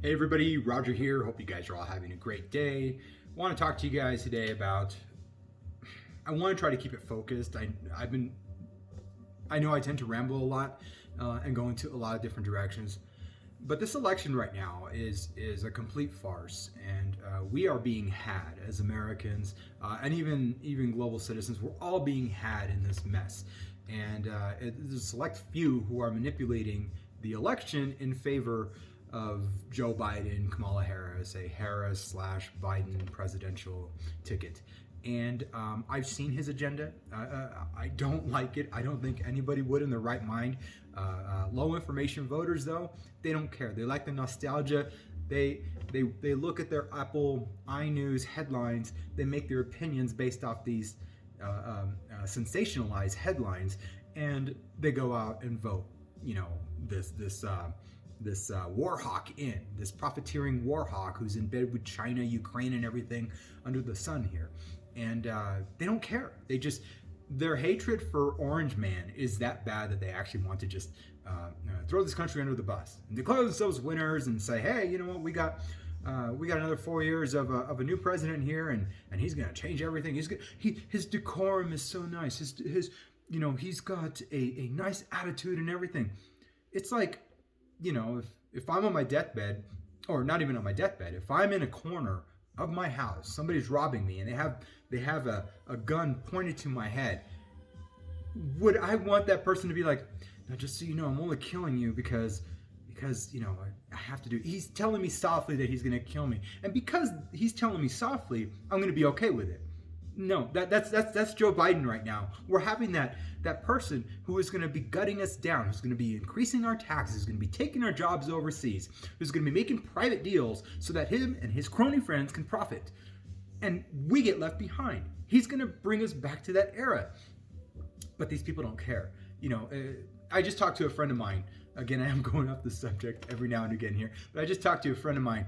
Hey everybody, Roger here. Hope you guys are all having a great day. Want to talk to you guys today about. I want to try to keep it focused. I know I tend to ramble a lot and go into a lot of different directions, but this election right now is a complete farce, and we are being had as Americans and even global citizens. We're all being had in this mess, and there's a select few who are manipulating the election in favor of Joe Biden, Kamala Harris, a Harris/Biden presidential ticket. And I've seen his agenda. I don't like it. I don't think anybody would in their right mind. Low information voters, though, they don't care. They like the nostalgia. They look at their Apple iNews headlines. They make their opinions based off these sensationalized headlines, and they go out and vote. You know, this war hawk this profiteering war hawk who's in bed with China, Ukraine, and everything under the sun here. And they don't care. Their hatred for Orange Man is that bad that they actually want to just throw this country under the bus and declare themselves winners and say, hey, you know what, we got another 4 years of a new president here, and he's gonna change everything. His decorum is so nice. He's got a nice attitude and everything. It's like, if I'm on my deathbed, or not even on my deathbed, if I'm in a corner of my house, somebody's robbing me, and they have a gun pointed to my head, would I want that person to be like, now just so you know, I'm only killing you because I have to do. He's telling me softly that he's gonna kill me, and because he's telling me softly, I'm gonna be okay with it. No, that's Joe Biden right now. We're having that person who is going to be gutting us down, who's going to be increasing our taxes, who's going to be taking our jobs overseas, who's going to be making private deals so that him and his crony friends can profit, and we get left behind. He's going to bring us back to that era, but these people don't care. I just talked to a friend of mine. Again, I am going off the subject every now and again here, but I just talked to a friend of mine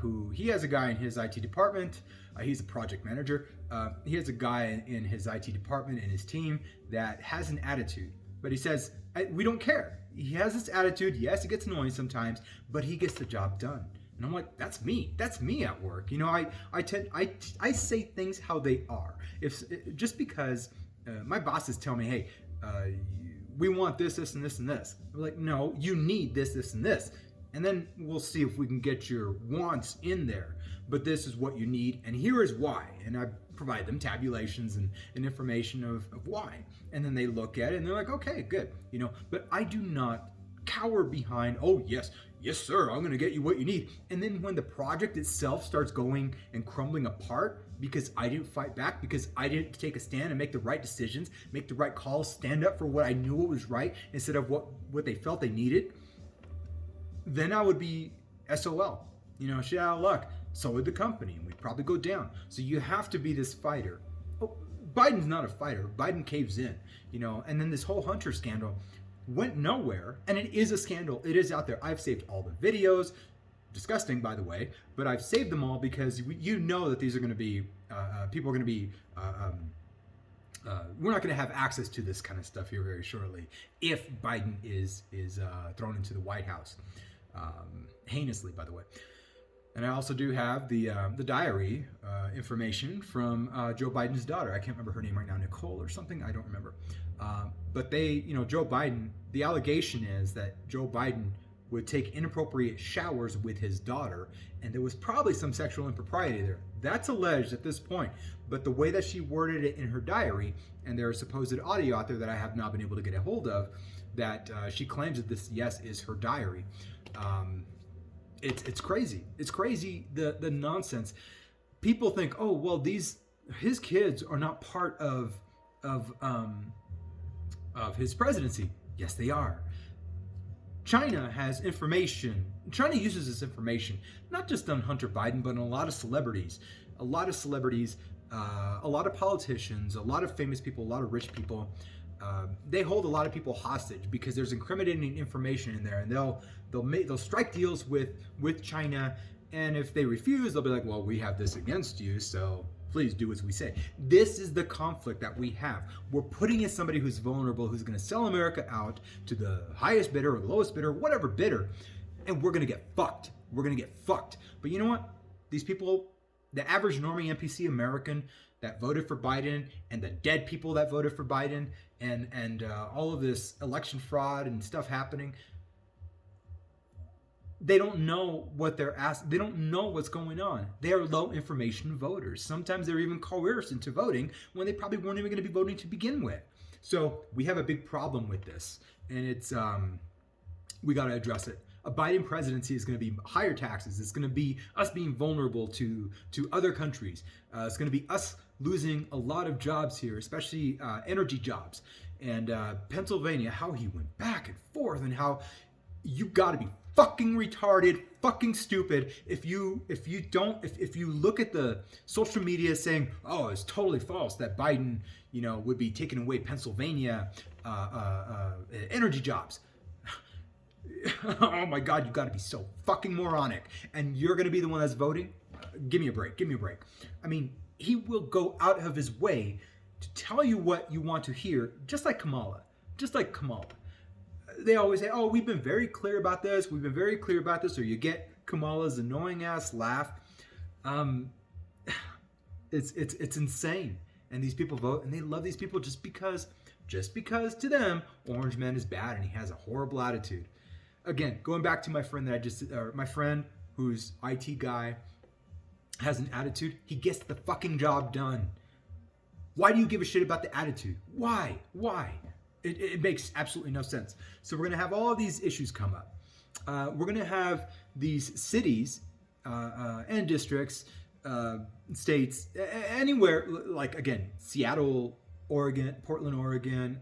who he has a guy in his IT department. He's a project manager. He has a guy in his IT department, in his team, that has an attitude, but he says, we don't care. He has this attitude. Yes, it gets annoying sometimes, but he gets the job done. And I'm like, that's me. That's me at work. I say things how they are. Just because my bosses tell me, hey, we want this, this, and this, and this. I'm like, no, you need this, this, and this. And then we'll see if we can get your wants in there. But this is what you need, and here is why. And I provide them tabulations and information of why. And then they look at it, and they're like, okay, good. But I do not cower behind, oh, yes, sir, I'm going to get you what you need. And then when the project itself starts going and crumbling apart because I didn't fight back, because I didn't take a stand and make the right decisions, make the right calls, stand up for what I knew was right instead of what they felt they needed, then I would be SOL. Shit out of luck. So would the company, and we'd probably go down. So you have to be this fighter. Oh, Biden's not a fighter. Biden caves in, and then this whole Hunter scandal went nowhere, and it is a scandal. It is out there. I've saved all the videos. Disgusting, by the way, but I've saved them all because that these are going to be people are going to be we're not going to have access to this kind of stuff here very shortly if Biden is thrown into the White House, heinously, by the way. And I also do have the diary information from Joe Biden's daughter. I can't remember her name right now, Nicole or something. I don't remember. But Joe Biden, the allegation is that Joe Biden would take inappropriate showers with his daughter, and there was probably some sexual impropriety there. That's alleged at this point, but the way that she worded it in her diary, and there is supposed audio out there that I have not been able to get a hold of, that she claims that this, yes, is her diary. It's crazy. It's crazy, the nonsense. People think, oh, well, his kids are not part of his presidency. Yes, they are. China has information. China uses this information not just on Hunter Biden, but on a lot of celebrities. A lot of politicians, a lot of famous people, a lot of rich people. They hold a lot of people hostage because there's incriminating information in there, and they'll strike deals with China, and if they refuse, they'll be like, well, we have this against you, so please do as we say. This is the conflict that we have. We're putting in somebody who's vulnerable, who's going to sell America out to the highest bidder or the lowest bidder, whatever bidder, and we're going to get fucked. we're going to get fucked. But you know what? These people, the average normie NPC American that voted for Biden, and the dead people that voted for Biden, and all of this election fraud and stuff happening, they don't know what they're asked. They don't know what's going on. They are low information voters. Sometimes they're even coerced into voting when they probably weren't even going to be voting to begin with. So we have a big problem with this, and it's we got to address it. A Biden presidency is going to be higher taxes. It's going to be us being vulnerable to other countries. It's going to be us losing a lot of jobs here, especially energy jobs. And Pennsylvania, how he went back and forth, and how you got to be fucking retarded, fucking stupid if you look at the social media saying, oh, it's totally false that Biden, would be taking away Pennsylvania energy jobs. Oh my God, you got to be so fucking moronic, and you're gonna be the one that's voting. Give me a break. I mean, he will go out of his way to tell you what you want to hear, just like Kamala. They always say, oh, we've been very clear about this, or you get Kamala's annoying ass laugh. It's insane. And these people vote, and they love these people just because to them, Orange Man is bad and he has a horrible attitude. Again, going back to my friend my friend who's IT guy has an attitude, he gets the fucking job done. Why do you give a shit about the attitude? Why? It makes absolutely no sense. So we're going to have all of these issues come up. We're going to have these cities and districts, states, anywhere, like, again, Seattle, Oregon, Portland, Oregon,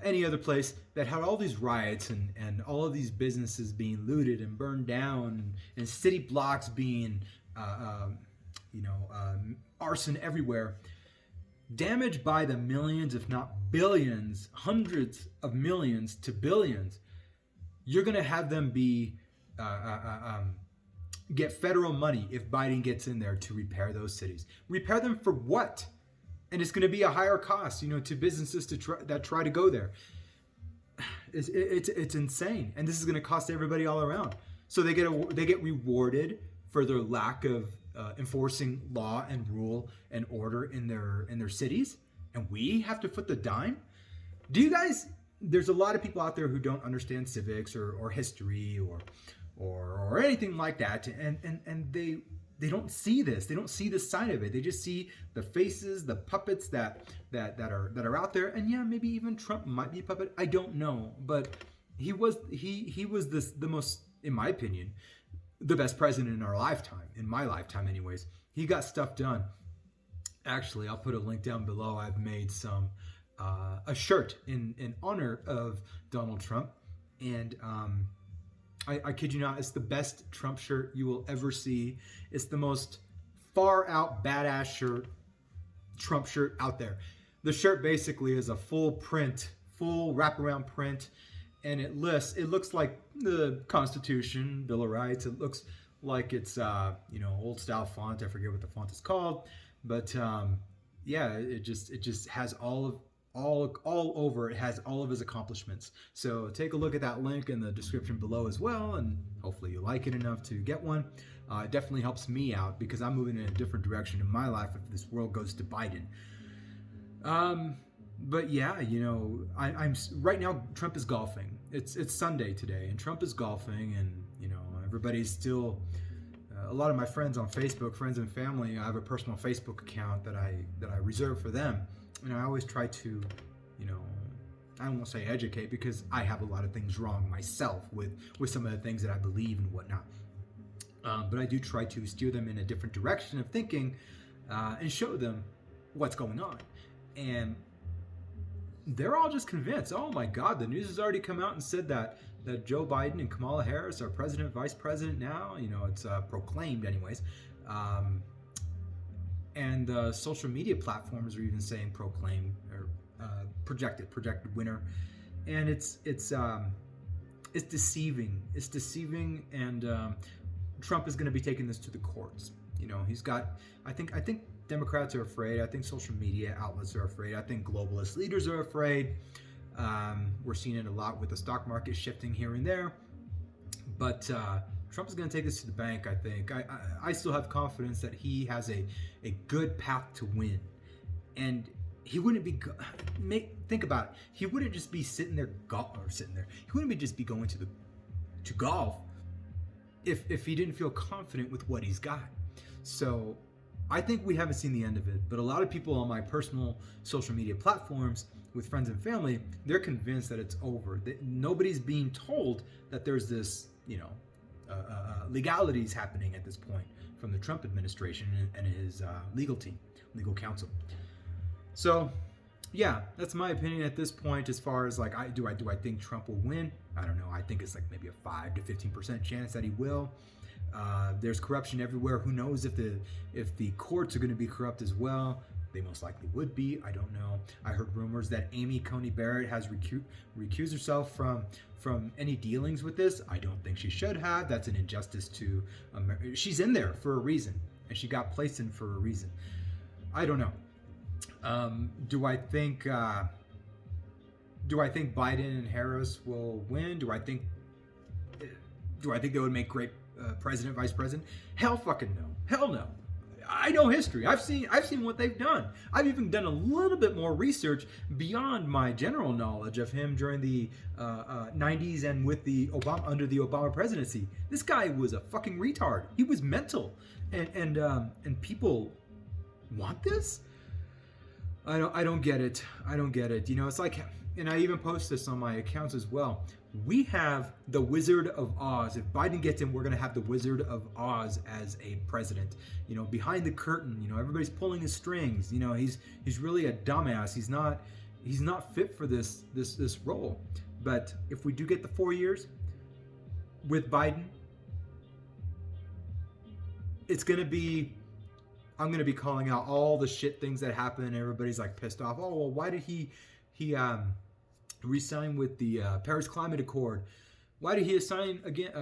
any other place that had all these riots and all of these businesses being looted and burned down, and city blocks being, arson everywhere. Damaged by the millions, if not billions, hundreds of millions to billions. You're going to have them get federal money if Biden gets in there to repair those cities. Repair them for what? And it's going to be a higher cost, to businesses that try to go there. It's insane, and this is going to cost everybody all around. So they get rewarded for their lack of enforcing law and rule and order in their cities, and we have to foot the dime. Do you guys? There's a lot of people out there who don't understand civics or history or anything like that, and they don't see this. They don't see this side of it. They just see the faces, the puppets that are out there. And yeah, maybe even Trump might be a puppet. I don't know, but he was the most, in my opinion, the best president in our lifetime, in my lifetime anyways. He got stuff done. Actually, I'll put a link down below. I've made a shirt in honor of Donald Trump, and I kid you not, it's the best Trump shirt you will ever see. It's the most far out badass Trump shirt out there. The shirt basically is a full wraparound print, and it looks like the Constitution, Bill of Rights. It looks like it's old style font. I forget what the font is called, but it just has all over. It has all of his accomplishments. So take a look at that link in the description below as well, and hopefully you like it enough to get one. It definitely helps me out because I'm moving in a different direction in my life if this world goes to Biden. But yeah, I'm right now. Trump is golfing. It's Sunday today, and Trump is golfing, and everybody's still. A lot of my friends on Facebook, friends and family, I have a personal Facebook account that I reserve for them. And I always try to, I won't say educate because I have a lot of things wrong myself with some of the things that I believe and whatnot. But I do try to steer them in a different direction of thinking and show them what's going on. And they're all just convinced, oh my God, the news has already come out and said that Joe Biden and Kamala Harris are president, vice president now. It's proclaimed anyways. And the social media platforms are even saying proclaim or projected winner, and it's deceiving. It's deceiving, and Trump is going to be taking this to the courts. He's got. I think Democrats are afraid. I think social media outlets are afraid. I think globalist leaders are afraid. We're seeing it a lot with the stock market shifting here and there, but Trump is going to take this to the bank, I think. I still have confidence that he has a good path to win. And he wouldn't be, think about it. He wouldn't just be He wouldn't be just be going to golf if he didn't feel confident with what he's got. So I think we haven't seen the end of it, but a lot of people on my personal social media platforms with friends and family, they're convinced that it's over. That nobody's being told that there's this, legalities happening at this point from the Trump administration and his legal counsel. So, yeah, that's my opinion at this point. As far as like, do I think Trump will win? I don't know. I think it's like maybe a 5 to 15% chance that he will. There's corruption everywhere. Who knows if the courts are going to be corrupt as well? They most likely would be. I don't know. I heard rumors that Amy Coney Barrett has recused herself from any dealings with this. I don't think she should have. That's an injustice to America. She's in there for a reason, and she got placed in for a reason. I don't know. Do I think Biden and Harris will win? Do I think they would make great president, vice president? Hell fucking no. Hell no. I know history. I've seen what they've done. I've even done a little bit more research beyond my general knowledge of him during the 90s and with under the Obama presidency. This guy was a fucking retard. He was mental, and people want this. I don't get it. I don't get it. It's like, and I even post this on my accounts as well. We have the Wizard of Oz. If Biden gets in, we're going to have the Wizard of Oz as a president. Behind the curtain, everybody's pulling his strings. He's really a dumbass. He's not fit for this role. But if we do get the 4 years with Biden, it's going to be, I'm going to be calling out all the shit things that happen, and everybody's like pissed off. Oh, well, why did he resign with the Paris Climate Accord? Why did he assign again,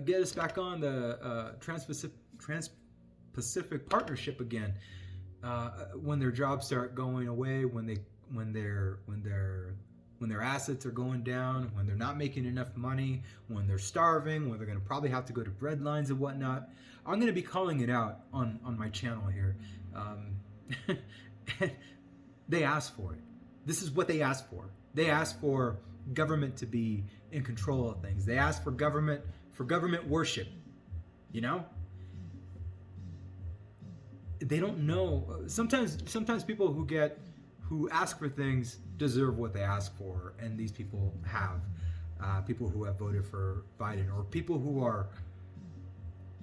get us back on the Trans-Pacific Partnership again? When their jobs start going away, when their assets are going down, when they're not making enough money, when they're starving, when they're going to probably have to go to bread lines and whatnot. I'm going to be calling it out on my channel here. They asked for it. This is what they asked for. They asked for government to be in control of things. They asked for government worship. They don't know. Sometimes people who ask for things deserve what they ask for, and these people have. People who have voted for Biden, or people who are,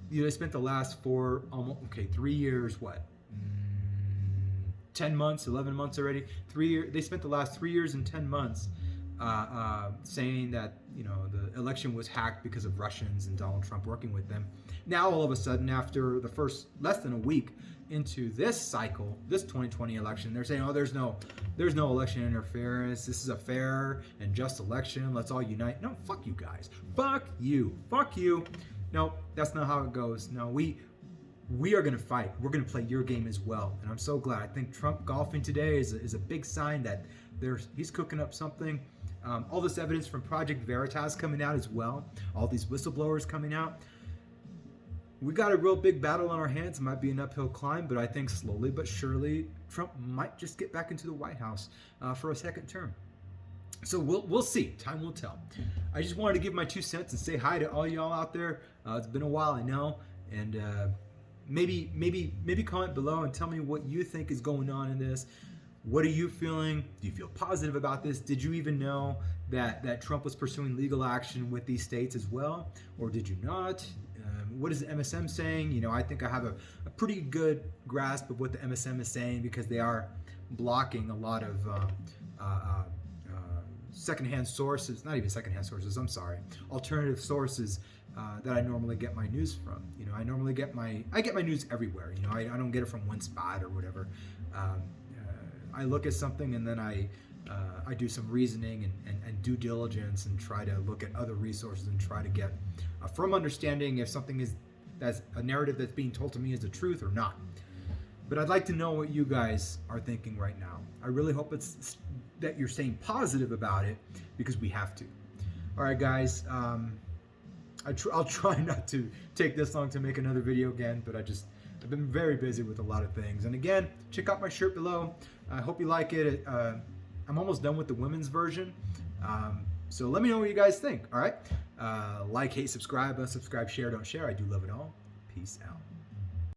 they spent the last 3 years, 10 months, 11 months already. 3 years. They spent the last 3 years and 10 months saying that the election was hacked because of Russians and Donald Trump working with them. Now all of a sudden, after the first less than a week into this cycle, this 2020 election, they're saying, oh, there's no election interference. This is a fair and just election. Let's all unite. No, fuck you guys. Fuck you. No, that's not how it goes. No, we are going to fight. We're going to play your game as well. And I'm so glad. I think Trump golfing today is a big sign that he's cooking up something. All this evidence from Project Veritas coming out as well. All these whistleblowers coming out. We got a real big battle on our hands. It might be an uphill climb, but I think slowly but surely Trump might just get back into the White House for a second term. So we'll see. Time will tell. I just wanted to give my 2 cents and say hi to all y'all out there. It's been a while, I know, and maybe comment below and tell me what you think is going on in this. What are you feeling? Do you feel positive about this? Did you even know that Trump was pursuing legal action with these states as well, or did you not? What is the MSM saying? I think I have a pretty good grasp of what the MSM is saying, because they are blocking a lot of secondhand sources, not even secondhand sources, I'm sorry, alternative sources that I normally get my news from. I get my news everywhere. I don't get it from one spot or whatever. I look at something and then I do some reasoning and due diligence and try to look at other resources and try to get a firm understanding if something that's a narrative that's being told to me is the truth or not. But I'd like to know what you guys are thinking right now. I really hope it's that you're staying positive about it, because we have to. All right, guys. I'll try not to take this long to make another video again, but I've been very busy with a lot of things. And again, check out my shirt below. I hope you like it. I'm almost done with the women's version. So let me know what you guys think. All right. Like, hate, subscribe, unsubscribe, share, don't share. I do love it all. Peace out.